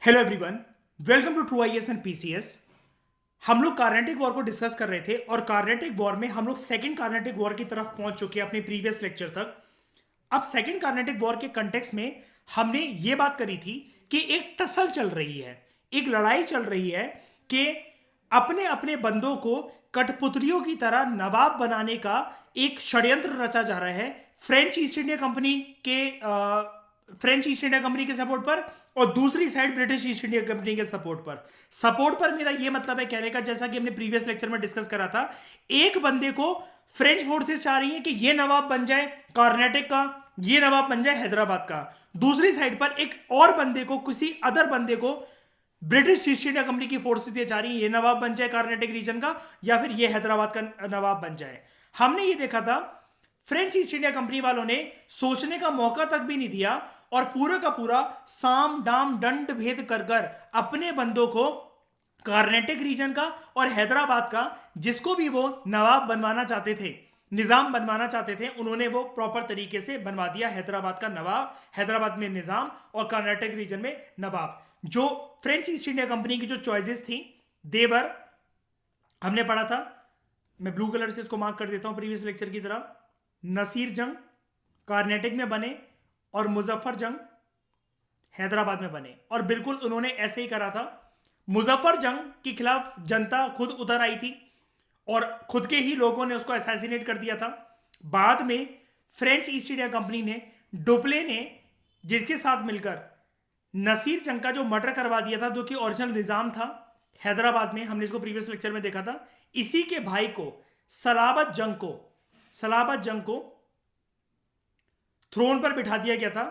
Hello everyone, welcome to true IAS and PCS. हम लोग Carnatic war को डिस्कस कर रहे थे और कार्नेटिक वॉर में हम लोग सेकंड कार्नेटिक वॉर की तरफ पहुंच चुके हैं अपने प्रीवियस लेक्चर तक। अब सेकंड कार्नेटिक वॉर के कंटेक्स्ट में हमने ये बात करी थी कि एक टसल चल रही है, एक लड़ाई चल रही है कि अपने अपने बंदों को कठपुतलियों की तरह नवाब बनाने का एक षड्यंत्र रचा जा रहा है फ्रेंच ईस्ट इंडिया कंपनी के फ्रेंच ईस्ट इंडिया कंपनी के सपोर्ट पर, और दूसरी side British East India company के सपोर्ट पर मेरा यह मतलब है कहने का, जैसा कि हमने प्रीवियस लेक्चर में डिस्कस करा था, एक बंदे को फ्रेंच फोर्सेस चाह रही है कि ये नवाब बन जाए कर्नाटक का, ये नवाब बन जाए हैदराबाद का। दूसरी साइड पर एक और बंदे को, किसी अदर बंदे को ब्रिटिश ईस्ट इंडिया कंपनी की फोर्सेस ये चाह रही है ये नवाब बन जाए कर्नाटक रीजन का, या फिर ये हैदराबाद का नवाब बन जाए। हमने ये देखा था फ्रेंच ईस्ट इंडिया कंपनी वालों ने सोचने का मौका तक भी नहीं दिया और पूरा का पूरा साम दाम दंड भेद कर कर अपने बंदों को कर्नाटक रीजन का और हैदराबाद का, जिसको भी वो नवाब बनवाना चाहते थे, निजाम बनवाना चाहते थे, उन्होंने वो प्रॉपर तरीके से बनवा दिया। हैदराबाद का नवाब, हैदराबाद में निजाम और कर्नाटक रीजन में नवाब। जो फ्रेंच ईस्ट इंडिया कंपनी की जो चॉइसेस थी देवर, हमने पढ़ा था, मैं ब्लू कलर से इसको मार्क कर देता हूं प्रीवियस लेक्चर की तरह। नसीर जंग कर्नाटक में बने और मुजफ्फर जंग हैदराबाद में बने, और बिल्कुल उन्होंने ऐसे ही करा था। मुजफ्फर जंग के खिलाफ जनता खुद उतर आई थी और खुद के ही लोगों ने उसको असैसिनेट कर दिया था। बाद में फ्रेंच ईस्ट इंडिया कंपनी ने, डुप्ले ने, जिसके साथ मिलकर नसीर जंग का जो मर्डर करवा दिया था, जो कि ओरिजिनल निजाम था हैदराबाद में, हमने इसको प्रीवियस लेक्चर में देखा था, इसी के भाई को सलाबत जंग को थ्रोन पर बिठा दिया गया था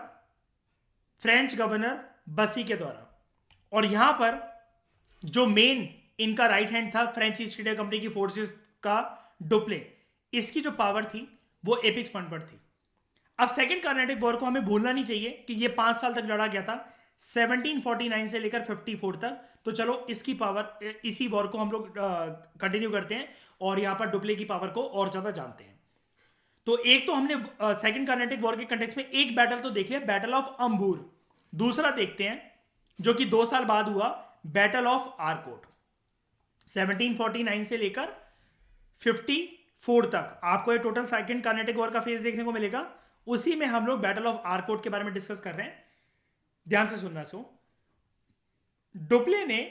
फ्रेंच गवर्नर बसी के द्वारा। और यहां पर जो मेन इनका राइट हैंड था फ्रेंच ईस्ट इंडिया कंपनी की फोर्सेस का, डुप्ले, इसकी जो पावर थी वो एपिक्स पॉइंट पर थी। अब सेकंड कर्नाटक वॉर को हमें भूलना नहीं चाहिए कि ये 5 साल तक लड़ा गया था, 1749 से लेकर 54 तक। तो चलो इसकी पावर, इसी वॉर को हम लोग कंटिन्यू करते हैं और यहां पर डुप्ले की पावर को और ज्यादा जानते हैं। तो एक तो हमने सेकंड कर्नाटक वॉर के कंटेक्स्ट में एक बैटल तो देख लिया, बैटल ऑफ अंबूर। दूसरा देखते हैं जो कि 2 साल बाद हुआ, बैटल ऑफ आरकोट। 1749 से लेकर 54 तक आपको ये टोटल सेकंड कर्नाटक वॉर का फेज देखने को मिलेगा। उसी में हम लोग बैटल ऑफ आरकोट के बारे में डिस्कस कर रहे हैं, ध्यान से सुनना। सो डुप्ले ने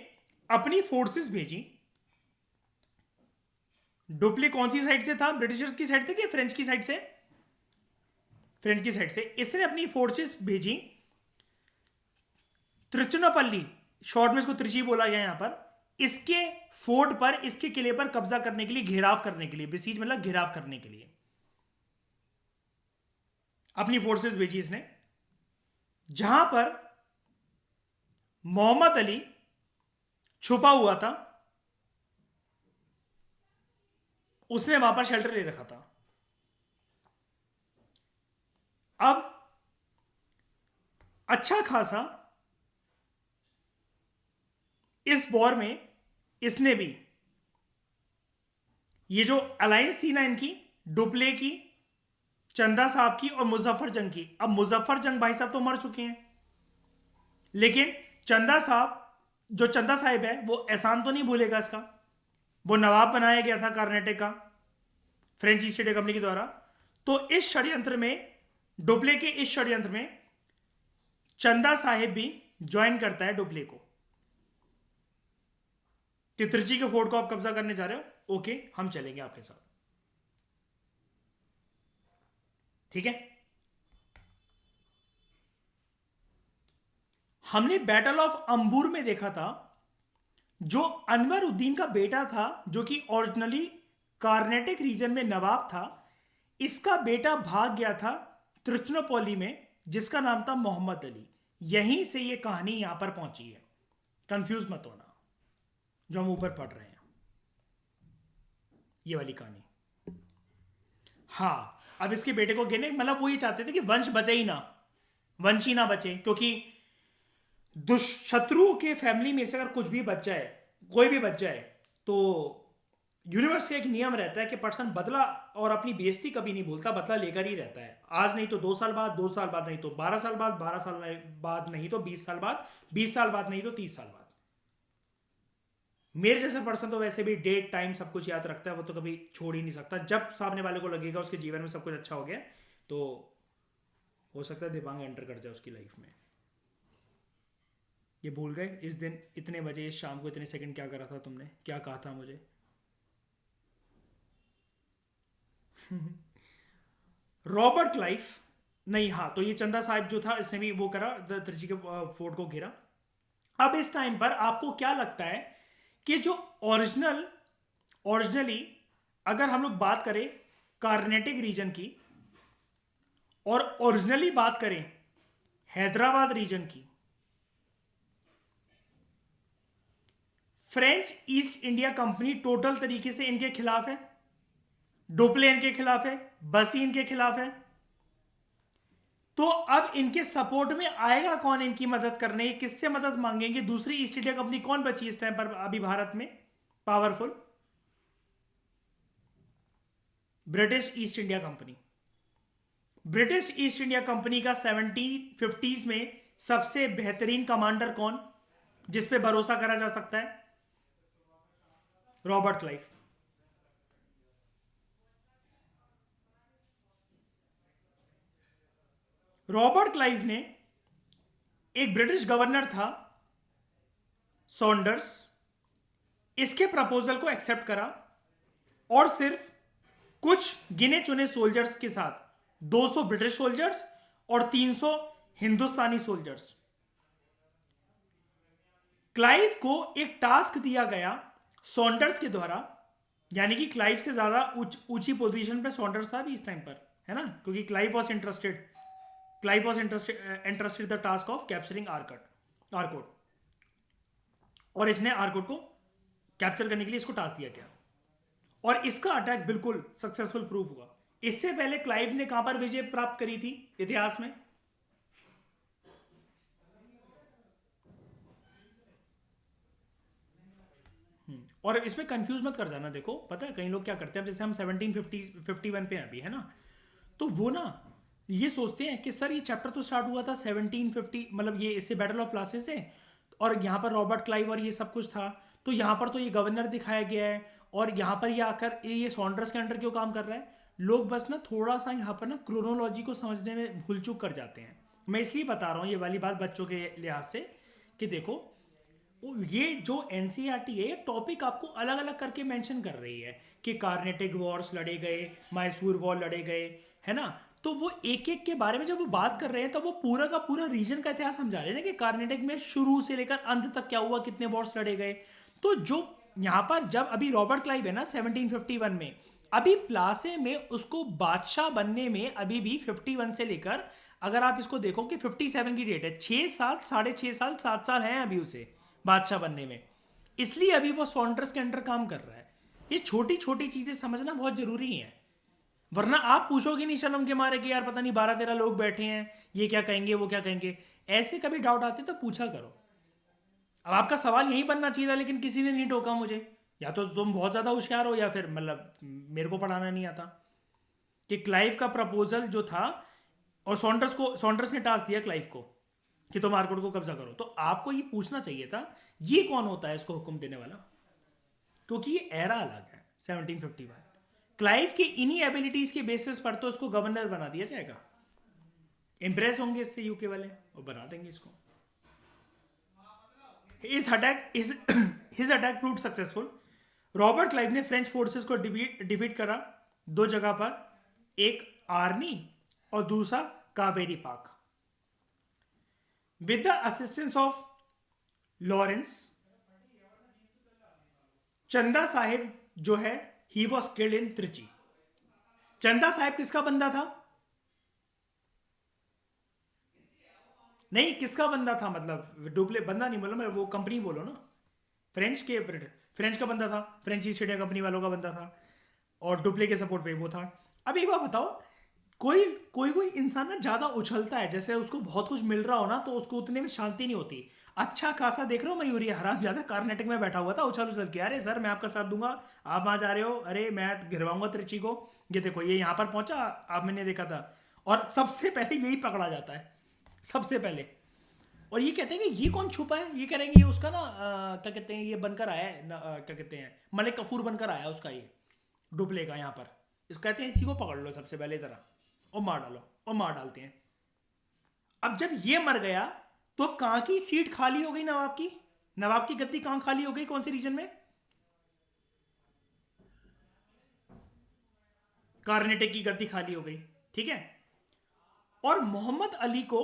अपनी फोर्सेस भेजी। डुप्ले कौन सी साइड से था, ब्रिटिशर्स की साइड से कि फ्रेंच की साइड से? फ्रेंच की साइड से। इसने अपनी फोर्सेस भेजी त्रिचुनापल्ली, शॉर्ट में इसको त्रिची बोला गया यहां पर, इसके फोर्ट पर, इसके किले पर कब्जा करने के लिए, घेराव करने के लिए, बिसीज मतलब घेराव करने के लिए अपनी फोर्सेस भेजी इसने। जहां पर मोहम्मद अली छुपा हुआ था, उसने वहां पर शेल्टर ले रखा था। अब अच्छा खासा इस वॉर में इसने भी, ये जो अलायंस थी ना इनकी, डुप्ले की, चंदा साहब की और मुजफ्फर जंग की। अब मुजफ्फर जंग भाई साहब तो मर चुके हैं, लेकिन चंदा साहब, जो चंदा साहिब है, वो एहसान तो नहीं भूलेगा इसका। वो नवाब बनाया गया था कर्नाटक का फ्रेंच ईस्ट इंडिया कंपनी के द्वारा। तो इस षड्यंत्र में, डुप्ले के इस षड्यंत्र में चंदा साहिब भी ज्वाइन करता है डुप्ले को कि त्रिची के फोर्ट को आप कब्जा करने जा रहे हो, ओके हम चलेंगे आपके साथ, ठीक है। हमने बैटल ऑफ अंबूर में देखा था, जो अनवर उद्दीन का बेटा था, जो कि ओरिजिनली कर्नाटक रीजन में नवाब था, इसका बेटा भाग गया था त्रिचुनापल्ली में, जिसका नाम था मोहम्मद अली। यहीं से ये कहानी यहां पर पहुंची है, कंफ्यूज मत होना जो हम ऊपर पढ़ रहे हैं, ये वाली कहानी। हाँ, अब इसके बेटे को कहने मतलब वो ये चाहते थे कि वंश बचे ही ना, वंश ही ना बचे, क्योंकि शत्रु के फैमिली में से अगर कुछ भी बच जाए, कोई भी बच जाए, तो यूनिवर्स का एक नियम रहता है कि पर्सन बदला और अपनी बेइज्जती कभी नहीं भूलता, बदला लेकर ही रहता है। आज नहीं तो 2 साल बाद, 2 साल बाद नहीं तो 12 साल बाद, 12 साल बाद नहीं तो 20 साल बाद, 20 साल बाद नहीं तो 30 साल बाद। मेरे जैसा पर्सन तो वैसे भी डेट टाइम सब कुछ याद रखता है, वो तो कभी छोड़ ही नहीं सकता। जब सामने वाले को लगेगा उसके जीवन में सब कुछ अच्छा हो गया, तो हो सकता है दिमाग एंटर कर जाए उसकी लाइफ में। ये भूल गए इस दिन इतने बजे इस शाम को इतने सेकंड क्या करा था तुमने, क्या कहा था मुझे। रॉबर्ट क्लाइव, नहीं हाँ, तो ये चंदा साहिब जो था इसने भी वो करा, त्रिची के फोर्ट को घेरा। अब इस टाइम पर आपको क्या लगता है कि जो ओरिजिनली अगर हम लोग बात करें कार्नेटिक रीजन की और ओरिजिनली बात करें हैदराबाद रीजन की, French East India company total तरीके से इनके खिलाफ है, डोपले इनके खिलाफ है, बसी इनके खिलाफ है। तो अब इनके सपोर्ट में आएगा कौन इनकी मदद करने, किससे मदद मांगेंगे? दूसरी ईस्ट इंडिया कंपनी कौन बची इस टाइम पर अभी भारत में powerful? British East India company. British East India company का 1750s में सबसे बेहतरीन कमांडर कौन, जिस पे भरोसा करा जा सकता है? Robert Clive. रॉबर्ट क्लाइव ने, एक ब्रिटिश गवर्नर था सॉन्डर्स, इसके प्रपोजल को एक्सेप्ट करा और सिर्फ कुछ गिने चुने सोल्जर्स के साथ 200 ब्रिटिश सोल्जर्स और 300 हिंदुस्तानी सोल्जर्स, क्लाइव को एक टास्क दिया गया सॉन्डर्स के द्वारा। यानी कि क्लाइव से ज्यादा ऊंची पोजीशन पे सॉन्डर्स था अभी इस टाइम पर, है ना, क्योंकि Clive was interested the task of capturing Arcot, और इसने आर्कोट को कैप्चर करने के लिए इसको टास्क दिया गया और इसका अटैक बिल्कुल सक्सेसफुल प्रूव हुआ। इससे पहले क्लाइव ने कहां पर विजय प्राप्त करी थी इतिहास में? और इसमें कंफ्यूज मत कर जाना। देखो पता है कई लोग क्या करते हैं, जैसे हम 1751 पे अभी है ना, तो वो ना ये सोचते हैं कि सर ये चैप्टर तो स्टार्ट हुआ था 1750, मतलब ये इससे बैटल ऑफ प्लासी से, और यहाँ पर रॉबर्ट क्लाइव और ये सब कुछ था, तो यहाँ पर तो ये गवर्नर दिखाया गया है और यहाँ पर ये आकर ये सॉन्डर्स के अंडर क्यों काम कर रहा है। लोग बस ना थोड़ा सा यहाँ पर ना क्रोनोलॉजी को समझने में भूल चूक कर जाते हैं। मैं इसलिए बता रहा हूँ ये वाली बात बच्चों के लिहाज से कि देखो ये जो एनसीईआरटी है टॉपिक आपको अलग अलग करके मेंशन कर रही है कि कार्नेटिक वॉर्स लड़े गए, मैसूर वॉर लड़े गए, है ना, तो वो एक एक के बारे में जब वो बात कर रहे हैं तो वो पूरा का पूरा रीजन का इतिहास समझा रहे हैं ना कि कार्नेटिक में शुरू से लेकर अंत तक क्या हुआ, कितने वॉर्स लड़े गए। तो जो यहाँ पर जब अभी रॉबर्ट क्लाइव है ना 1751 में, अभी प्लासे में उसको बादशाह बनने में अभी भी 51 से लेकर, अगर आप इसको देखो कि 57 की डेट है, 6 साल, 6.5 साल, 7 साल हैं अभी उसे बादशाह बनने में, इसलिए अभी वो सॉन्डर्स के अंडर काम कर रहा है। ये छोटी छोटी चीजें समझना बहुत जरूरी है, वरना आप पूछोगे नहीं शर्म के मारे कि यार पता नहीं 12-13 लोग बैठे हैं, ये क्या कहेंगे वो क्या कहेंगे। ऐसे कभी डाउट आते तो पूछा करो। अब आपका सवाल यही बनना चाहिए था, लेकिन किसी ने नहीं टोका मुझे। या तो तुम बहुत ज़्यादा होशियार हो या फिर मतलब मेरे को पढ़ाना नहीं आता। कि क्लाइव का प्रपोजल जो था और सॉन्डर्स ने टास्क दिया क्लाइव को कि तुम आर्कोट को कब्जा करो, तो आपको ये पूछना चाहिए था ये कौन होता है इसको हुक्म देने वाला, क्योंकि ये एरा अलग है 1751। क्लाइव की इन्हीं एबिलिटीज के बेसिस पर तो इसको गवर्नर बना दिया जाएगा। इंप्रेस होंगे इससे यूके वाले और बना देंगे इसको। His attack proved successful. Robert Clive ने फ्रेंच फोर्सेस को डिफीट करा 2 जगह पर, एक आर्नी और दूसरा कावेरी पाक। With the assistance of Lawrence, चंदा साहिब जो है he was killed in Trichy. चंदा साहिब किसका बंदा था? नहीं, किसका बंदा था, मतलब डुप्ले बंदा नहीं बोलो, मैं वो कंपनी बोलो ना, फ्रेंच का बंदा था, फ्रेंच ईस्ट इंडिया कंपनी वालों का बंदा था और डुप्ले के सपोर्ट पे वो था। अब एक बात बताओ, कोई कोई कोई इंसान ना ज्यादा उछलता है, जैसे उसको बहुत कुछ मिल रहा हो ना, तो उसको उतने में शांति नहीं होती। अच्छा खासा देख रहे हो मयूरी हराम ज्यादा कार्नेटिक में बैठा हुआ था, उछल उछल के, अरे सर मैं आपका साथ दूंगा, आप वहां जा रहे हो, अरे मैं गिरवाऊंगा त्रिची को, ये देखो ये यहाँ पर पहुंचा, आप मैंने देखा था। और सबसे पहले यही पकड़ा जाता है, सबसे पहले। और ये कहते हैं कि ये कौन छुपा है, ये कह रहे हैं कि ये उसका ना क्या कहते हैं, ये बनकर आया है क्या कहते हैं, मलिक कफूर बनकर आया उसका, ये डुप्ले का यहाँ पर। इस कहते हैं इसी को पकड़ लो सबसे पहले तरह, और मार डालो, और मार डालते हैं। अब जब ये मर गया तो अब कहां की सीट खाली हो गई नवाब की, नवाब की गद्दी कहां खाली हो गई, कौन से रीजन में, कार्नेटिक की गद्दी खाली हो गई, ठीक है। और मोहम्मद अली को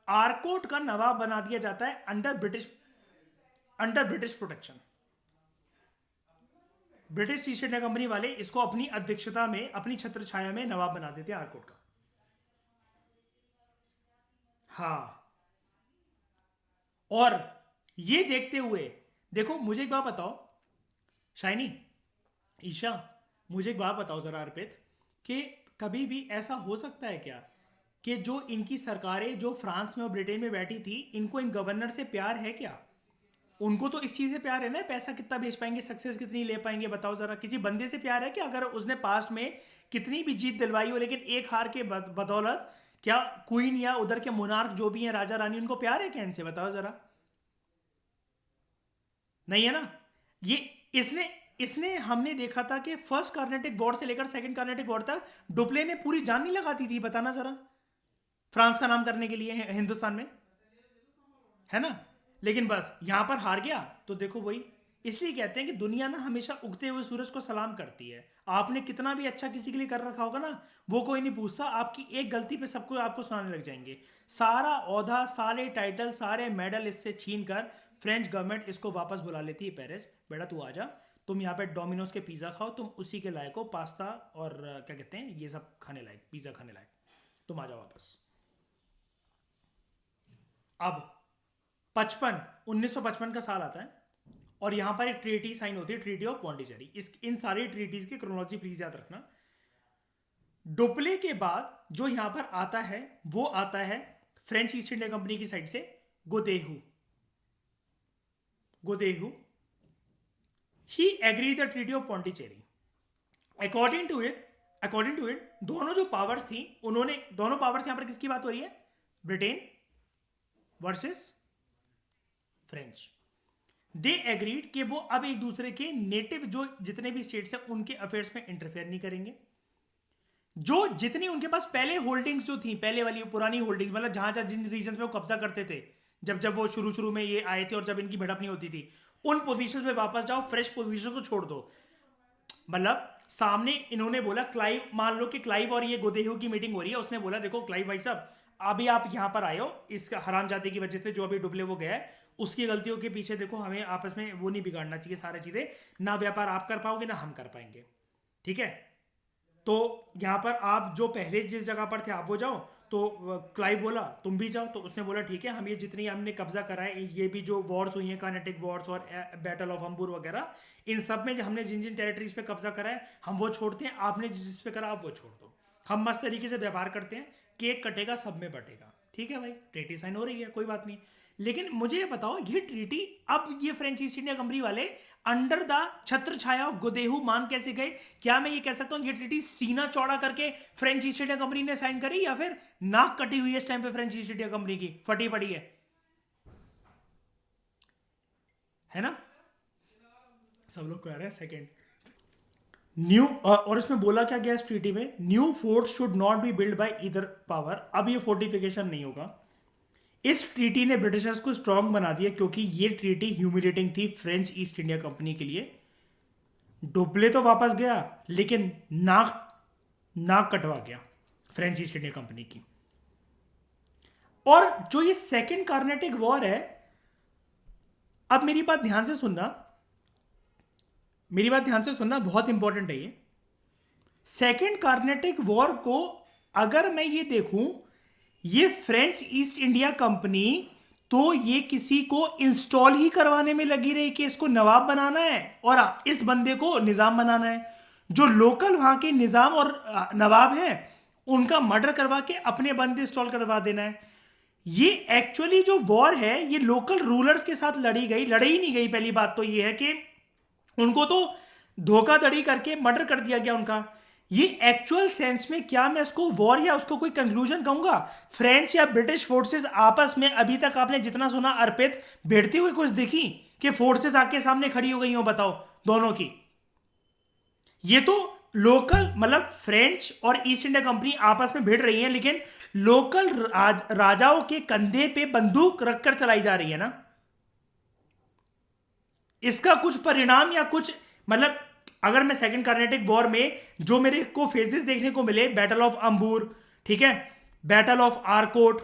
आरकोट का नवाब बना दिया जाता है under British protection. British East India company वाले इसको अपनी अध्यक्षता में, अपनी छत्र छाया में नवाब बना देते हैं आरकोट का। हाँ, और ये देखते हुए देखो, मुझे एक बात बताओ शाइनी, ईशा, मुझे एक बात बताओ जरा अर्पित, कि कभी भी ऐसा हो सकता है क्या कि जो इनकी सरकारें जो फ्रांस में और ब्रिटेन में बैठी थी, इनको इन गवर्नर से प्यार है क्या? उनको तो इस चीज से प्यार है ना, पैसा कितना भेज पाएंगे, सक्सेस कितनी ले पाएंगे, बताओ जरा। किसी बंदे से प्यार है कि अगर उसने पास्ट में कितनी भी जीत दिलवाई हो, लेकिन एक हार के बदौलत क्या क्वीन या उधर के मोनार्क जो भी हैं, राजा रानी, उनको प्यार है क्या इनसे, बताओ जरा। नहीं है ना। ये इसने इसने हमने देखा था कि फर्स्ट कार्नेटिक वॉर से लेकर सेकंड कार्नेटिक वॉर तक डुप्ले ने पूरी जान नहीं लगाती थी, बताना जरा, फ्रांस का नाम करने के लिए हिंदुस्तान में, है ना। लेकिन बस यहां पर हार गया, तो देखो वही। इसलिए कहते हैं कि दुनिया ना हमेशा उगते हुए सूरज को सलाम करती है। आपने कितना भी अच्छा किसी के लिए कर रखा होगा ना, वो कोई नहीं पूछता, आपकी एक गलती पे सबको आपको सुनाने लग जाएंगे। सारा औहदा, सारे टाइटल, सारे मेडल इससे छीन कर फ्रेंच गवर्नमेंट इसको वापस बुला लेती है पेरिस, बेटा तू आ जा, तुम यहाँ पे डोमिनोज के पिज़्ज़ा खाओ, तुम उसी के लायक हो, पास्ता और क्या कहते हैं ये सब खाने लायक, पिज़्ज़ा खाने लायक, तुम आ जाओ वापस। अब 1955 का साल आता है, और यहां पर एक ट्रीटी साइन होती है, ट्रीटी ऑफ पौंडीचेरी। इस इन सारी ट्रीटीज की क्रोनोलॉजी प्लीज याद रखना। डुप्ले के बाद जो यहां पर आता है, वो आता है फ्रेंच ईस्ट इंडिया कंपनी की साइड से गोदेहू। गोदेहू ही agree the treaty of Pondicherry. According to it दोनों जो पावर्स थी, उन्होंने दोनों पावर्स, यहां पर किसकी बात हो रही है, Britain versus French. They agreed कि वो अब एक दूसरे के नेटिव जो जितने भी स्टेट्स हैं उनके अफेयर्स में इंटरफेयर नहीं करेंगे। जो जितनी उनके पास पहले होल्डिंग्स जो थी, पहले वाली पुरानी होल्डिंग्स, मतलब जहां जहां जिन रीजन में वो कब्जा करते थे, जब जब वो शुरू शुरू में ये आए थे और जब इनकी भिड़प नहीं होती थी, उन पोजीशन में वापस जाओ, फ्रेश पोजीशन को छोड़ दो। मतलब सामने इन्होंने बोला, क्लाइव, मान लो कि क्लाइव और ये गोदेहू की मीटिंग हो रही है, उसने बोला देखो क्लाइव भाई साहब, अभी आप यहां पर आए हो इस हरामजादी की वजह से, जो अभी डुप्ले वो गया है, उसकी गलतियों के पीछे देखो, हमें आपस में वो नहीं बिगाड़ना चाहिए सारी चीजें, ना व्यापार आप कर पाओगे ना हम कर पाएंगे, ठीक है। तो यहां पर आप जो पहले जिस जगह पर थे आप वो जाओ, तो क्लाइव बोला तुम भी जाओ, तो उसने बोला ठीक है, हम ये जितनी हमने कब्जा करा है, ये भी जो वॉर्स हुई हैं, कार्नेटिक वॉर्स और बैटल ऑफ अंबुर वगैरह, इन सब में जो हमने जिन जिन टेरिटरीज पे कब्जा करा है, हम वो छोड़ते हैं, आपने जिस पे करा आप वो छोड़ दो, हम मस्त तरीके से व्यापार करते हैं, केक कटेगा सब में बटेगा, ठीक है भाई, ट्रीटी साइन हो रही है, कोई बात नहीं। लेकिन मुझे ये बताओ, ये ट्रीटी अब ये फ्रेंच ईस्ट इंडिया कंपनी वाले अंडर द छत्र छाया ऑफ गोदेहू मान कैसे गए? क्या मैं ये कह सकता हूं ये ट्रीटी सीना चौड़ा करके फ्रेंच ईस्ट इंडिया कंपनी ने साइन करी, या फिर नाक कटी हुई है इस टाइम पे फ्रेंच ईस्ट इंडिया कंपनी की, फटी पड़ी है ना? सब लोग कह रहे हैं सेकेंड न्यू, और इसमें बोला क्या गया इस ट्रीटी में, new fort should not be build by either power. अब ये फोर्टिफिकेशन नहीं होगा। इस ट्रीटी ने ब्रिटिशर्स को स्ट्रांग बना दिया, क्योंकि ये ट्रीटी ह्यूमिलेटिंग थी फ्रेंच ईस्ट इंडिया कंपनी के लिए। डुप्ले तो वापस गया, लेकिन नाक कटवा गया फ्रेंच ईस्ट इंडिया कंपनी की। और जो ये सेकेंड कार्नेटिक वॉर है, अब मेरी बात ध्यान से सुनना, बहुत इंपॉर्टेंट है ये। सेकेंड कार्नेटिक वॉर को अगर मैं ये देखूं, ये फ्रेंच ईस्ट इंडिया कंपनी तो ये किसी को इंस्टॉल ही करवाने में लगी रही कि इसको नवाब बनाना है और इस बंदे को निजाम बनाना है। जो लोकल वहां के निजाम और नवाब हैं, उनका मर्डर करवा के अपने बंदे इंस्टॉल करवा देना है। ये एक्चुअली जो वॉर है ये लोकल रूलर्स के साथ लड़ी ही नहीं गई। पहली बात तो ये है कि उनको तो धोखाधड़ी करके मर्डर कर दिया गया उनका। ये एक्चुअल सेंस में क्या मैं इसको वॉर या उसको कोई कंक्लूजन कहूंगा? फ्रेंच या ब्रिटिश फोर्सेस आपस में अभी तक आपने जितना सुना अर्पित भिड़ती हुई कुछ दिखी कि फोर्सेस आके सामने खड़ी हो गई हो? बताओ दोनों की। ये तो लोकल मतलब फ्रेंच और ईस्ट इंडिया कंपनी आपस में भिड़ रही है, लेकिन लोकल राजाओं के कंधे पे बंदूक रखकर चलाई जा रही है ना। इसका कुछ परिणाम या कुछ मतलब अगर मैं सेकंड कार्नेटिक वॉर में जो मेरे को फेजेस देखने को मिले, बैटल ऑफ अंबूर, ठीक है, बैटल ऑफ आरकोट,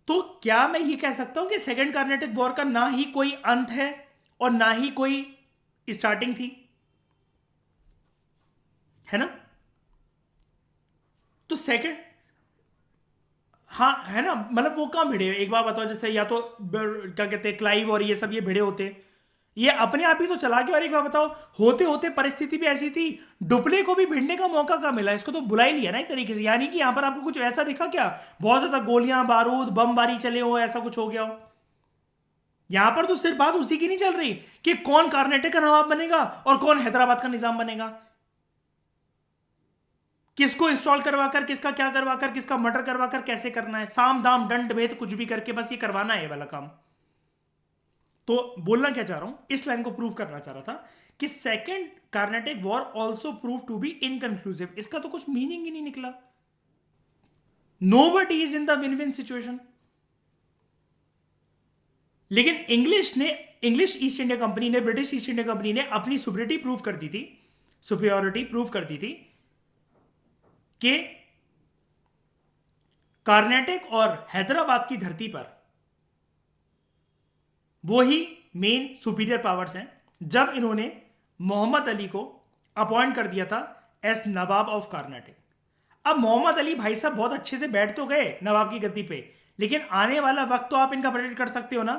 तो क्या मैं ये कह सकता हूं कि सेकंड कार्नेटिक वॉर का ना ही कोई अंत है और ना ही कोई स्टार्टिंग थी, है ना? तो सेकंड, हाँ है ना, मतलब वो कहाँ भिड़े? एक बार बताओ, जैसे या तो क्या कहते हैं क्लाइव और ये सब ये भिड़े होते, ये अपने आप ही तो चला गया। और एक बार बताओ, होते होते परिस्थिति भी ऐसी थी, डुप्ले को भी भिड़ने का मौका कहाँ मिला? इसको तो बुला ही लिया ना एक तरीके से। यानी कि यहां पर आपको कुछ ऐसा दिखा क्या बहुत ज्यादा गोलियां बारूद बमबारी चले हो, ऐसा कुछ हो गया हो? यहां पर तो सिर्फ बात उसी की नहीं चल रही कि कौन कर्नाटक का नवाब बनेगा और कौन हैदराबाद का निजाम बनेगा, किसको इंस्टॉल करवाकर, किसका क्या करवाकर, किसका मर्डर करवाकर कैसे करना है, साम दाम दंड भेद कुछ भी करके बस ये करवाना है ये वाला काम। तो बोलना क्या चाह रहा हूं, इस लाइन को प्रूव करना चाह रहा था कि second Carnatic war also prove to be inconclusive. इसका तो कुछ मीनिंग ही नहीं निकला। Nobody is in the win win situation. लेकिन इंग्लिश ईस्ट इंडिया कंपनी ने, ब्रिटिश ईस्ट इंडिया कंपनी ने अपनी सुपरिटी प्रूव कर दी थी, सुपियोरिटी प्रूव कर दी थी कि कर्नाटक और हैदराबाद की धरती पर वो ही मेन सुपीरियर पावर्स हैं। जब इन्होंने मोहम्मद अली को अपॉइंट कर दिया था एज नवाब ऑफ कर्नाटक। अब मोहम्मद अली भाई साहब बहुत अच्छे से बैठ तो गए नवाब की गद्दी पे, लेकिन आने वाला वक्त तो आप इनका प्रेडिक्ट कर सकते हो ना।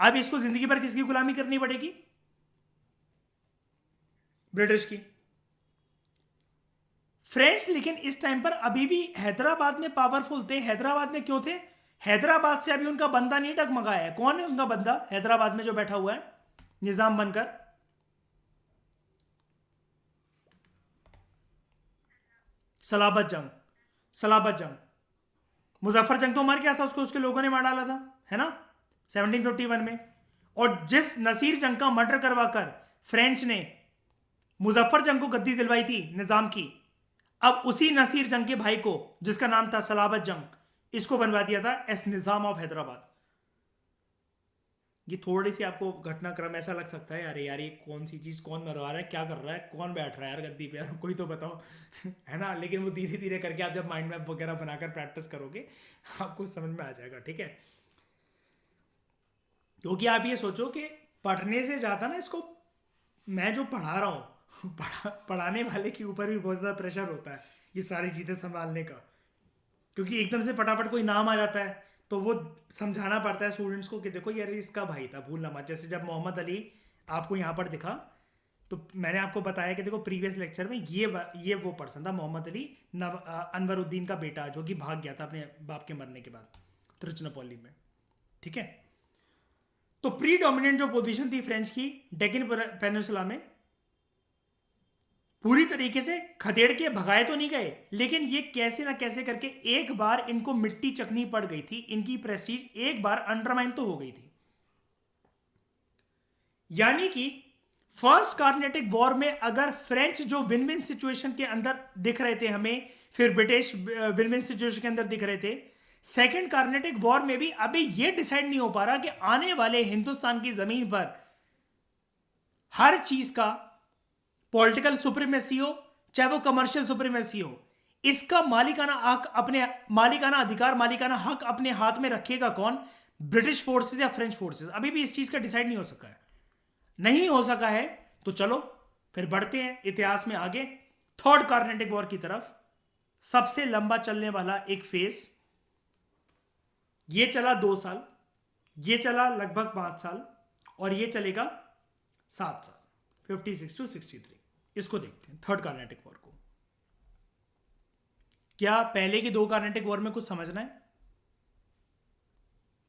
अब इसको जिंदगी भर किसकी गुलामी करनी पड़ेगी? ब्रिटिश की। फ्रेंच लेकिन इस टाइम पर अभी भी हैदराबाद में पावरफुल थे। हैदराबाद में क्यों थे? हैदराबाद से अभी उनका बंदा नहीं डगमगाया है। कौन है उनका बंदा हैदराबाद में जो बैठा हुआ है निजाम बनकर? सलाबत जंग। सलाबत जंग, मुजफ्फर जंग तो मर गया था, उसको उसके लोगों ने मार डाला था, है ना, 1751 में। और जिस नसीर जंग का मर्डर करवाकर फ्रेंच ने मुजफ्फर जंग को गद्दी दिलवाई थी निजाम की, अब उसी नसीर जंग के भाई को जिसका नाम था सलाबत जंग, इसको बनवा दिया था एस निजाम ऑफ हैदराबाद। ये थोड़ी सी आपको घटनाक्रम ऐसा लग सकता है, अरे यार ये कौन सी चीज, कौन मरवा रहा है, क्या कर रहा है, कौन बैठ रहा है यार गद्दी पे, यार कोई तो बताओ है ना। लेकिन वो धीरे धीरे करके आप जब माइंड मैप वगैरह बनाकर प्रैक्टिस करोगे आपको समझ में आ जाएगा, ठीक है। क्योंकि आप ये सोचो कि पढ़ने से ज़्यादा ना इसको मैं जो पढ़ा रहा हूँ पढ़ाने वाले के ऊपर भी बहुत ज़्यादा प्रेशर होता है ये सारी चीज़ें संभालने का। क्योंकि एकदम से फटाफट कोई नाम आ जाता है तो वो समझाना पड़ता है स्टूडेंट्स को कि देखो यार इसका भाई था, भूलना मत। जैसे जब मोहम्मद अली आपको यहाँ पर दिखा तो मैंने आपको बताया कि देखो प्रीवियस लेक्चर में ये वो पर्सन था मोहम्मद अली अनवरुद्दीन का बेटा, जो कि भाग गया था अपने बाप के मरने के बाद त्रिचुनापल्ली में, ठीक है। तो प्री डोमिनेंट जो पोजीशन थी फ्रेंच की डेक्कन पेनिनसुला में, पूरी तरीके से खदेड़ के भगाए तो नहीं गए, लेकिन ये कैसे ना कैसे करके एक बार इनको मिट्टी चखनी पड़ गई थी। इनकी प्रेस्टीज एक बार अंडरमाइन तो हो गई थी। यानी कि फर्स्ट कार्नेटिक वॉर में अगर फ्रेंच जो विन विन सिचुएशन के अंदर दिख रहे थे हमें, फिर ब्रिटिश विन विन सिचुएशन के अंदर दिख रहे थे, सेकेंड कार्नेटिक वॉर में भी अभी यह डिसाइड नहीं हो पा रहा कि आने वाले हिंदुस्तान की जमीन पर हर चीज का पॉलिटिकल सुप्रीमेसी हो चाहे वो कमर्शियल सुप्रीमेसी हो, इसका मालिकाना हक अपने मालिकाना अधिकार मालिकाना हक अपने हाथ में रखेगा कौन? ब्रिटिश फोर्सेस या फ्रेंच फोर्सेस? अभी भी इस चीज का डिसाइड नहीं हो सका है। नहीं हो सका है तो चलो फिर बढ़ते हैं इतिहास में आगे थर्ड कार्नेटिक वॉर की तरफ। सबसे लंबा चलने वाला एक फेज, ये चला 2 साल, ये चला लगभग 5 साल और ये चलेगा 7 साल, 56 to 63। इसको देखते हैं थर्ड कार्नेटिक वॉर को। क्या पहले की दो कार्नेटिक वॉर में कुछ समझना है?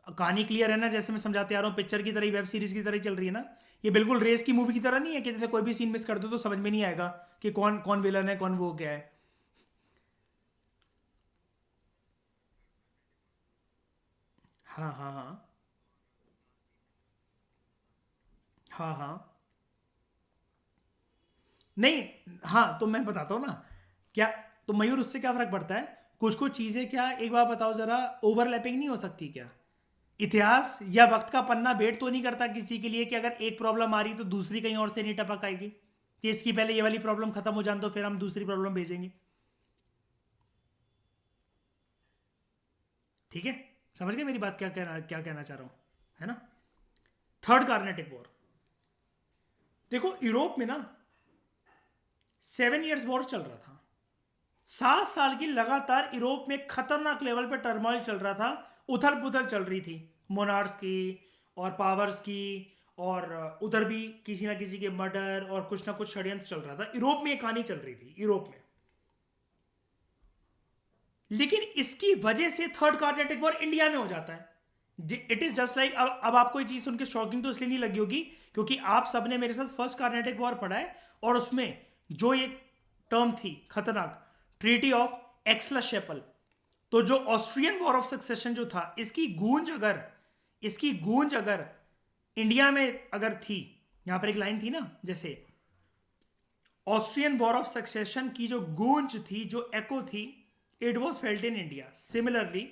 कहानी क्लियर है ना? जैसे मैं समझाते आ रहा हूँ, पिक्चर की तरह ही, वेब सीरीज की तरह ही चल रही है ना। ये बिल्कुल रेस की मूवी की तरह नहीं है कि जैसे कोई भी सीन मिस कर दो तो समझ में नहीं आएगा कि कौन कौन विलन है, कौन वो क्या है। हाँ हाँ हाँ। हाँ हाँ। नहीं। हाँ, तो मैं बताता हूँ ना। क्या? तो मयूर, उससे क्या फर्क पड़ता है? कुछ कुछ चीजें, क्या एक बार बताओ जरा, ओवरलैपिंग नहीं हो सकती क्या? इतिहास या वक्त का पन्ना वेट तो नहीं करता किसी के लिए कि अगर एक प्रॉब्लम आ रही तो दूसरी कहीं और से नहीं टपक आएगी, कि इसकी पहले ये वाली प्रॉब्लम खत्म हो जाए तो फिर हम दूसरी प्रॉब्लम भेजेंगे। ठीक है? समझ गए मेरी बात? क्या कहना चाह रहा हूं, है ना? Third Carnatic war. देखो, यूरोप में ना 7 इयर्स वॉर चल रहा था। 7 साल की लगातार यूरोप में खतरनाक लेवल पे टर्मोइल चल रहा था। उथल पुथल चल रही थी, मोनार्स की और पावर्स की। और उधर भी किसी ना किसी के मर्डर और कुछ ना कुछ षड्यंत्र चल रहा था। यूरोप में एक कहानी चल रही थी, यूरोप में। लेकिन इसकी वजह से थर्ड कार्नेटिक वॉर इंडिया में हो जाता है। इट इज जस्ट लाइक, अब आपको ये चीज सुन के शॉकिंग तो इसलिए नहीं लगी होगी क्योंकि आप सबने मेरे साथ फर्स्ट कार्नेटिक वॉर पढ़ा है। और उसमें जो एक टर्म थी खतरनाक, ट्रीटी ऑफ एक्सला शेपल। तो जो ऑस्ट्रियन वॉर ऑफ सक्सेशन जो था, इसकी गूंज अगर इंडिया में अगर थी, यहां पर एक लाइन थी ना, जैसे ऑस्ट्रियन वॉर ऑफ सक्सेशन की जो गूंज थी, जो एको थी, it was felt in India. Similarly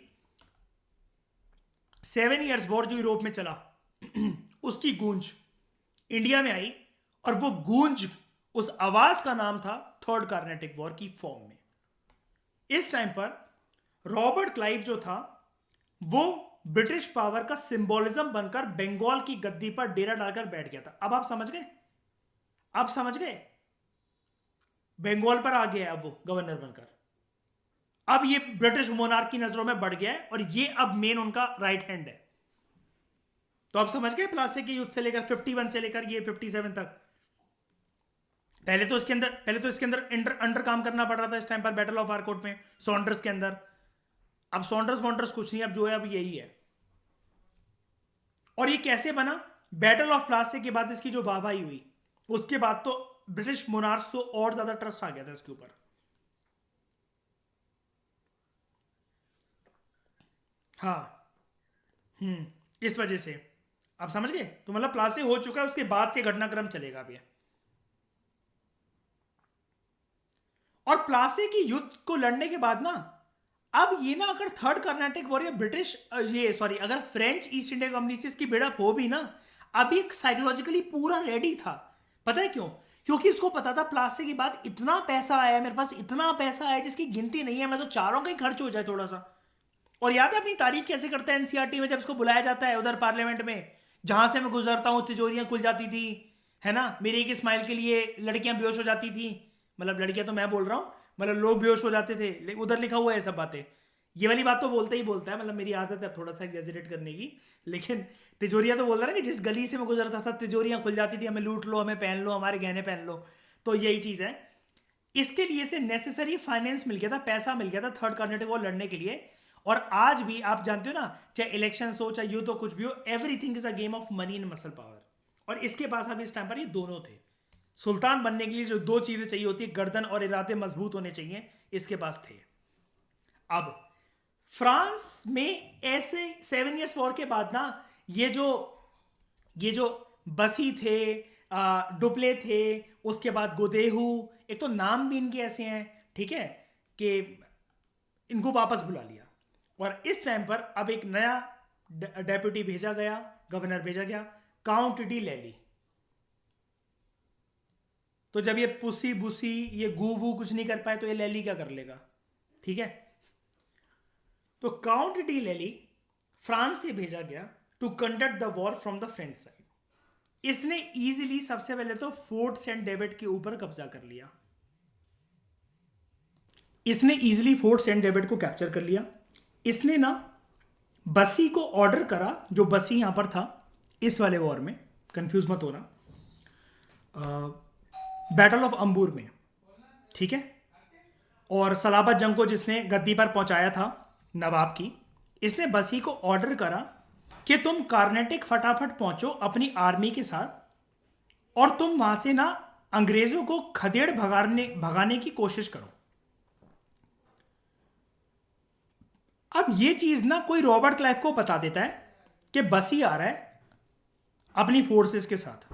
7 years war जो यूरोप में चला उसकी गूंज इंडिया में आई। और वो गूंज, उस आवाज का नाम था थर्ड कार्नेटिक वॉर की फॉर्म में। इस टाइम पर रॉबर्ट क्लाइव जो था, वो ब्रिटिश पावर का सिंबोलिज्म बनकर बंगाल की गद्दी पर डेरा डालकर बैठ गया था। अब आप समझ गए? आप समझ गए? बंगाल पर आ गया है अब वो गवर्नर बनकर। अब ये ब्रिटिश मोनार्क की नजरों में बढ़ गया है और ये अब मेन उनका राइट हैंड है। तो आप समझ गए प्लासी के युद्ध से लेकर 51 से लेकर ये 57 तक। पहले तो इसके अंदर अंडर काम करना पड़ रहा था इस टाइम पर, बैटल ऑफ आर्कोट में, सॉन्डर्स के अंदर। अब सॉन्डर्स वॉन्डर्स कुछ नहीं, अब जो है अब यही है। और ये कैसे बना? बैटल ऑफ प्लासी के बाद इसकी जो वाहवाही हुई, उसके बाद तो ब्रिटिश मोनार्क्स तो और ज्यादा ट्रस्ट आ गया था इसके ऊपर। हाँ। इस वजह से आप समझ गए? तो मतलब प्लासी हो चुका है, उसके बाद से घटनाक्रम चलेगा अब ये। और प्लासी की युद्ध को लड़ने के बाद ना, अब ये ना, अगर थर्ड कर्नाटिक वॉर या ब्रिटिश, ये सॉरी, अगर फ्रेंच ईस्ट इंडिया कंपनी से इसकी भिड़प हो भी ना, अभी साइकोलॉजिकली पूरा रेडी था। पता है क्यों? क्योंकि उसको पता था प्लासी के बाद इतना पैसा आया मेरे पास, इतना पैसा आया जिसकी गिनती नहीं है, मैं तो चारों का ही खर्च हो जाए थोड़ा सा। और याद है अपनी तारीफ कैसे करता है एनसीईआरटी में, जब इसको बुलाया जाता है उधर पार्लियामेंट में, जहां से मैं गुजरता हूँ तिजोरियां खुल जाती थी, है ना, मेरी एक स्माइल के लिए लड़कियां बेहोश हो जाती थी। मतलब लड़कियां तो मैं बोल रहा हूँ, मतलब लोग बेहोश हो जाते थे, उधर लिखा हुआ है सब बातें। ये वाली बात तो बोलता ही बोलता है, मतलब मेरी आदत है थोड़ा सा एग्जैजरेट करने की। लेकिन तिजोरियां तो बोल रहा है ना, कि जिस गली से मैं गुजरता था तिजोरियां खुल जाती थी, हमें लूट लो, हमें पहन लो, हमारे गहने पहन लो। तो यही चीज़ है। इसके लिए से नेसेसरी फाइनेंस मिल गया था, पैसा मिल गया था थर्ड कार्नेटिक वॉर लड़ने के लिए। और आज भी आप जानते हो ना, चाहे इलेक्शन हो, चाहे युद्ध हो, कुछ भी हो, everything is a game of money and muscle power. और इसके पास अभी इस टाइम पर ये दोनों थे। सुल्तान बनने के लिए जो दो चीजें चाहिए होती है, गर्दन और इरादे मजबूत होने चाहिए, इसके पास थे। अब फ्रांस में ऐसे 7 इयर्स वॉर के बाद ना, ये जो बसी थे, डुप्ले थे, उसके बाद गोदेहू, एक तो नाम भी इनके ऐसे हैं, ठीक है, कि इनको वापस बुला लिया। और इस टाइम पर अब एक नया डेप्यूटी भेजा गया, गवर्नर भेजा गया, काउंट डी लैली। तो जब ये पुसी बुसी, ये गू वू कुछ नहीं कर पाए, तो ये लैली क्या कर लेगा? ठीक है। तो काउंट डी लैली फ्रांस से भेजा गया to conduct the war from the French side. इसने इजीली सबसे पहले तो फोर्ट सेंट डेविड के ऊपर कब्जा कर लिया। इसने इजीली फोर्ट सेंट डेविड को कैप्चर कर लिया। इसने ना बसी को ऑर्डर करा, जो बसी यहां पर था इस वाले वॉर में, कंफ्यूज मत होना, बैटल ऑफ अंबूर में, ठीक है। और सलाबत जंग को जिसने गद्दी पर पहुंचाया था नवाब की, इसने बसी को ऑर्डर करा कि तुम कार्नेटिक फटाफट पहुंचो अपनी आर्मी के साथ और तुम वहां से ना अंग्रेजों को खदेड़ भगाने की कोशिश करो। अब ये चीज ना कोई रॉबर्ट क्लाइव को बता देता है कि बसी आ रहा है अपनी फोर्सेस के साथ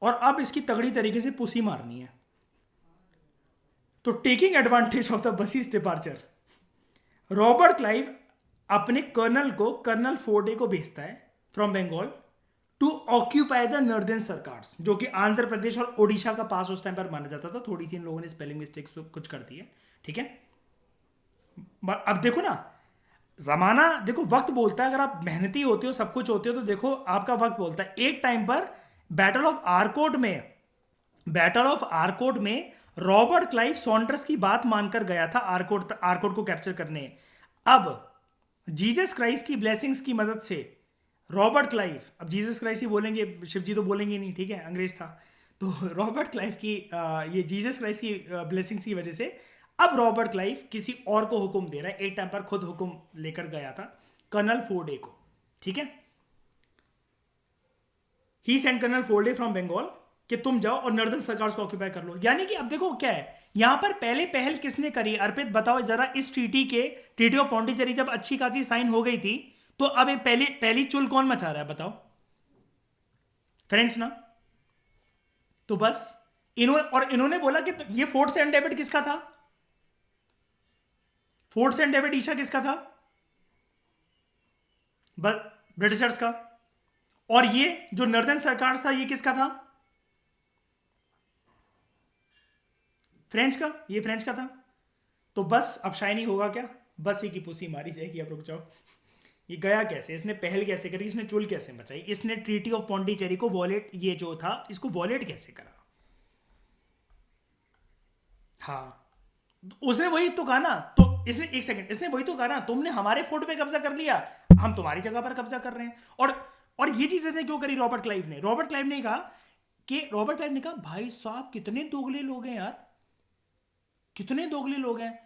और अब इसकी तगड़ी तरीके से पुसी मारनी है। तो taking advantage of the Bussy's departure, Robert Clive अपने कर्नल को, कर्नल फोर्डे को भेजता है from Bengal to occupy the northern Circars, जो कि आंध्र प्रदेश और ओडिशा का पास उस टाइम पर माना जाता था। थोड़ी सी इन लोगों ने स्पेलिंग मिस्टेक कुछ कर दी है, ठीक है। अब देखो ना, जमाना देखो, वक्त बोलता है। अगर आप मेहनती होते हो, सब कुछ होते हो, तो देखो आपका वक्त बोलता है। एक टाइम पर बैटल ऑफ आरकोट में रॉबर्ट क्लाइव सॉन्डर्स की बात मानकर गया था आरकोट को कैप्चर करने। अब जीसस क्राइस्ट की ब्लेसिंग्स की मदद से रॉबर्ट क्लाइव, अब जीसस क्राइस्ट ही बोलेंगे, शिवजी तो बोलेंगे नहीं, ठीक है, अंग्रेज था। तो रॉबर्ट क्लाइव की ये जीसस क्राइस्ट की ब्लेसिंग्स की वजह से अब रॉबर्ट क्लाइव किसी और को हुक्म दे रहा है। एक टाइम पर खुद हुक्म लेकर गया था कर्नल फोर्डे को, ठीक है। ही Saint colonel Forde from Bengal कि तुम जाओ और नॉर्दर्न सरकार को ऑक्यूपाई कर लो। यानी कि अब देखो क्या है यहां पर, पहले पहल किसने करी? अर्पित बताओ जरा। इस ट्रीटी ऑफ पौंडीचेरी जब अच्छी खासी साइन हो गई थी, तो अब पहली चुल कौन मचा रहा है बताओ? फ्रेंच ना। तो बस इन्होंने बोला कि ये फोर्ट सेंट डेविड किसका था? फोर्ट सेंट डेविड ईशा किसका था? ब्रिटिशर्स का। और ये जो नॉर्दर्न सरकार था, ये किसका था? फ्रेंच का। ये फ्रेंच का था। तो बस अब शाइनी होगा क्या? बस ही की पुसी मारी जाएगी। अब रुक जाओ, ये गया कैसे? इसने पहल कैसे करी? इसने चुल कैसे मचाई? इसने ट्रीटी ऑफ पौंडीचेरी को वॉलेट, ये जो था, इसको वॉलेट कैसे करा? हाँ, उसने वही तो कहा ना। तो इसने, एक सेकंड, इसने वही तो कहा ना, तुमने हमारे फोर्ट पे कब्जा कर लिया, हम तुम्हारी जगह पर कब्जा कर रहे हैं। और ये चीज इसने क्यों करी? रॉबर्ट क्लाइव ने कहा भाई साहब कितने दोगले लोग हैं यार, कितने दोगले लोग हैं।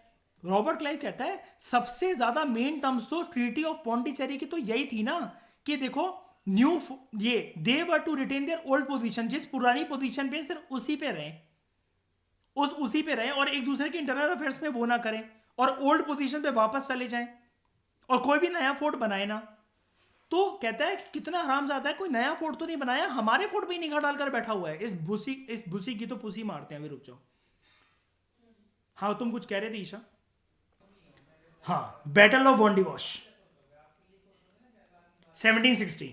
रॉबर्ट क्लाइव कहता है सबसे ज्यादा मेन टर्म्स तो ट्रीटी ऑफ पौंडीचेरी की तो यही थी ना कि देखो ये they were to retain their old position, जिस पुरानी पोजीशन पे सिर्फ उसी पे रहे और एक दूसरे के इंटरनल अफेयर्स में वो ना करें और ओल्ड पोजीशन पे वापस चले जाएं और कोई भी नया फोर्ट बनाए ना। तो कहता है कि कितना हरामजादा है, कोई नया फोर्ट तो नहीं बनाया, हमारे फोर्ट पे ही निगाह डालकर बैठा हुआ है। इस भूसी की तो पुसी मारते हैं। अभी रुक जाओ। हाँ, तुम कुछ कह रहे थे ईशा? हाँ, बैटल ऑफ वॉन्डिवॉश 1760,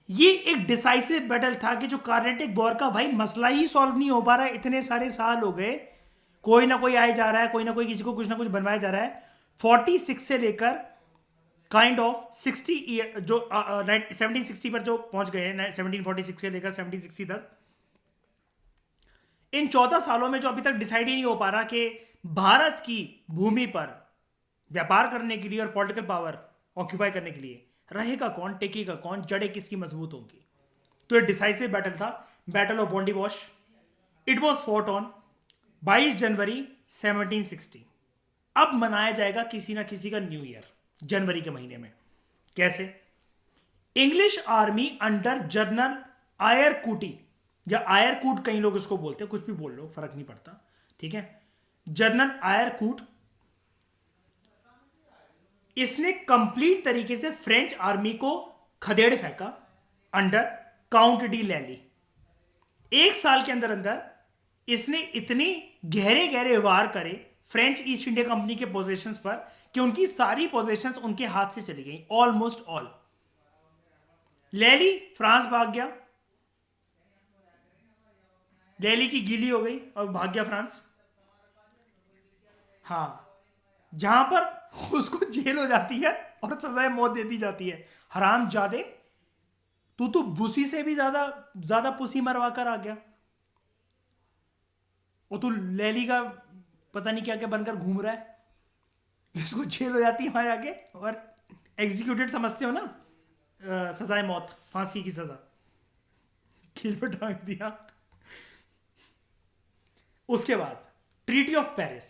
ये एक डिसाइसिव बैटल था कि जो कार्नेटिक वॉर का भाई मसला ही सॉल्व नहीं हो पा रहा है। इतने सारे साल हो गए, कोई ना कोई आए जा रहा है, कोई ना कोई किसी को कुछ ना कुछ बनवाया जा रहा है। 46 से लेकर काइंड ऑफ 60 ईयर, जो 1760 पर जो पहुंच गए हैं, 1746 से लेकर 1760 तक, इन 14 सालों में जो अभी तक डिसाइड ही नहीं हो पा रहा कि भारत की भूमि पर व्यापार करने के लिए और पॉलिटिकल पावर ऑक्यूपाई करने के लिए रहेगा कौन, टेकेगा कौन, जड़ें किसकी मजबूत होंगी। तो ये डिसाइसिव बैटल था, battle of Wandiwash. It was fought on 22 January 1760। अब मनाया जाएगा किसी ना किसी का न्यू ईयर जनवरी के महीने में। कैसे? इंग्लिश आर्मी अंडर जनरल आयरकूटी, या आयरकूट कई लोग इसको बोलते हैं, कुछ भी बोल लो, फर्क नहीं पड़ता, ठीक है। जनरल आयरकूट, इसने कंप्लीट तरीके से फ्रेंच आर्मी को खदेड़ फेंका अंडर काउंट डी लैली। एक साल के अंदर अंदर इसने इतनी गहरे गहरे वार करे फ्रेंच ईस्ट इंडिया कंपनी के पोजीशंस पर कि उनकी सारी पोजीशंस उनके हाथ से चली गई, ऑलमोस्ट ऑल। लैली फ्रांस भाग गया, लैली की गीली हो गई और भाग गया फ्रांस। हाँ, जहां पर उसको जेल हो जाती है और सजाए मौत दे दी जाती है। हराम जादे, तू तो भूसी से भी ज्यादा ज्यादा पुसी मरवा कर आ गया, और तू लैली का पता नहीं क्या क्या बनकर घूम रहा है। इसको जेल हो जाती है वहां जाके, और एग्जीक्यूटेड समझते हो ना, सजाए मौत, फांसी की सजा, कील पर टांग दिया। उसके बाद ट्रीटी ऑफ पेरिस,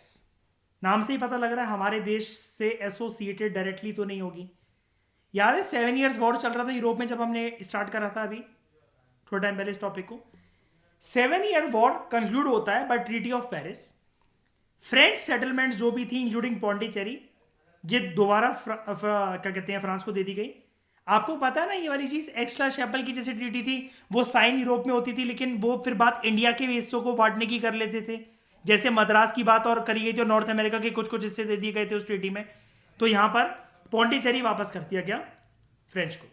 नाम से ही पता लग रहा है हमारे देश से एसोसिएटेड डायरेक्टली तो नहीं होगी। याद है 7 ईयर्स वॉर चल रहा था यूरोप में जब हमने स्टार्ट करा था अभी थोड़ा टाइम पहले इस टॉपिक को। 7 ईयर वॉर कंक्लूड होता है by treaty of Paris. French settlements जो भी थी इंक्लूडिंग पौंडीचेरी, ये दोबारा क्या कहते हैं फ्रांस को दे दी गई। आपको पता है ना ये वाली चीज एक्स्ट्रा शैपल की जैसे ट्रीटी थी, वो साइन यूरोप में होती थी लेकिन वो फिर बात इंडिया के हिस्सों को बांटने की कर लेते थे। जैसे मद्रास की बात और करी गई थी और नॉर्थ अमेरिका के कुछ कुछ हिस्से दे दिए गए थे उस ट्रीटी में। तो यहां पर पौंडीचेरी वापस कर दिया गया फ्रेंच को।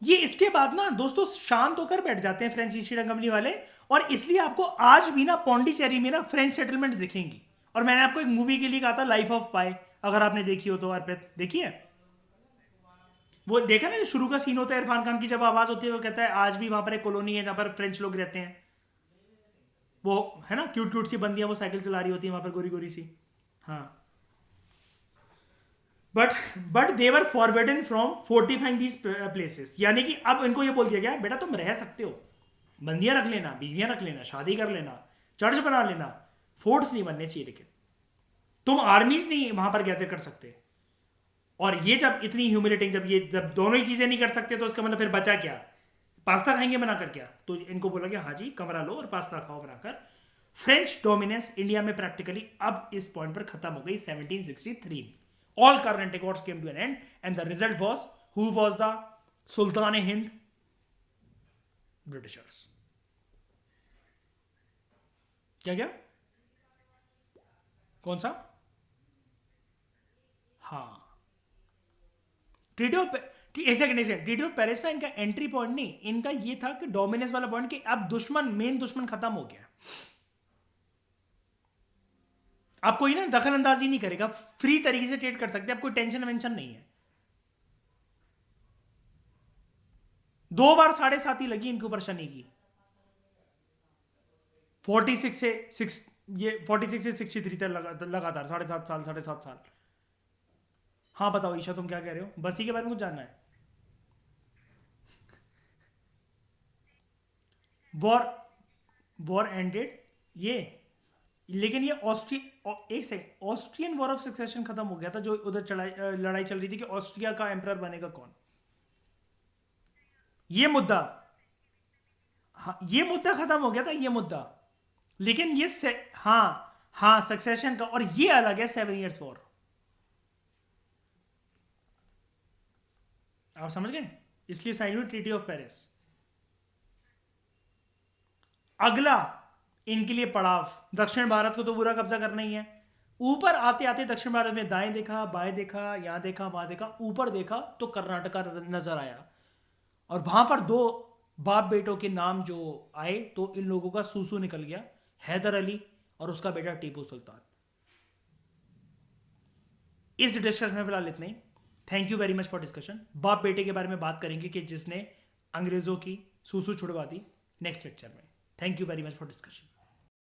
ये इसके बाद ना दोस्तों शांत होकर बैठ जाते हैं फ्रेंच ईस्ट इंडिया कंपनी वाले, और इसलिए आपको आज भी ना पौंडीचेरी में ना फ्रेंच सेटलमेंट्स दिखेंगी। और मैंने आपको एक मूवी के लिए कहा था लाइफ ऑफ पाई, अगर आपने देखी हो तो अर्पित देखिए। वो देखा ना शुरू का सीन होता है इरफान खान की जब आवाज होती है, वो कहता है आज भी वहां पर एक कॉलोनी है जहां पर फ्रेंच लोग रहते हैं। वो है ना क्यूट क्यूट सी बंदियां वो साइकिल चला रही होती है वहां पर गोरी गोरी सी। हाँ, but they were forbidden from fortifying these places, यानी कि अब इनको ये बोल दिया गया बेटा तुम रह सकते हो, बंदियां रख लेना, बीवियां रख लेना, शादी कर लेना, चर्च बना लेना, फोर्ट्स नहीं बनने चाहिए, लेकिन तुम आर्मीज नहीं वहां पर गैदर कर सकते। और ये जब इतनी ह्यूमिलेटिंग, जब दोनों ही चीजें नहीं कर सकते तो इसका मतलब फिर बचा क्या, पास्ता खाएंगे बनाकर क्या। तो इनको बोला गया हाँ जी कमरा लो और पास्ता खाओ बनाकर। फ्रेंच डोमिनेंस इंडिया में प्रैक्टिकली अब इस पॉइंट पर खत्म हो गई 1763 में। All Carnatic wars came to an end, and the result was, who was the Sultan Hind? Britishers. क्या क्या कौन सा? हाँ, ट्रीटी ऑफ एक सेकंड ट्रीटी ऑफ पेरिस ना इनका एंट्री पॉइंट नहीं, इनका ये था कि डोमिनेंस वाला पॉइंट कि अब मेन दुश्मन खत्म हो गया। आप कोई ना दखल अंदाजी नहीं करेगा, फ्री तरीके से ट्रेड कर सकते, आप कोई टेंशन वेंशन नहीं है। 2 बार 7.5 ही लगी इनके ऊपर शनि की, 46 से 63 तक लगातार 7.5 साल। हाँ बताओ ईशा तुम क्या कह रहे हो, बसी के बारे में कुछ जानना है? वॉर एंडेड ये, लेकिन ये ऑस्ट्रियन वॉर ऑफ सक्सेशन खत्म हो गया था, जो उधर लड़ाई चल रही थी कि ऑस्ट्रिया का एम्परर बनेगा कौन। ये मुद्दा, हाँ ये मुद्दा खत्म हो गया था ये मुद्दा, लेकिन ये हाँ सक्सेशन का, और ये अलग है 7 ईयर्स वॉर। आप समझ गए, इसलिए साइन हुई ट्रीटी ऑफ पेरिस। अगला इनके लिए पड़ाव, दक्षिण भारत को तो पूरा कब्जा करना ही है। ऊपर आते आते दक्षिण भारत में दाएं देखा, बाएं देखा, यहां देखा, वहां देखा, ऊपर देखा तो कर्नाटका नजर आया, और वहां पर 2 बाप बेटों के नाम जो आए तो इन लोगों का सूसू निकल गया, हैदर अली और उसका बेटा टीपू सुल्तान। इस डिस्कशन में फिलहाल इतना ही। Thank you very much for discussion. बाप बेटे के बारे में बात करेंगे कि जिसने अंग्रेजों की सूसू छुड़वा दी नेक्स्ट लेक्चर में। Thank you very much for discussion.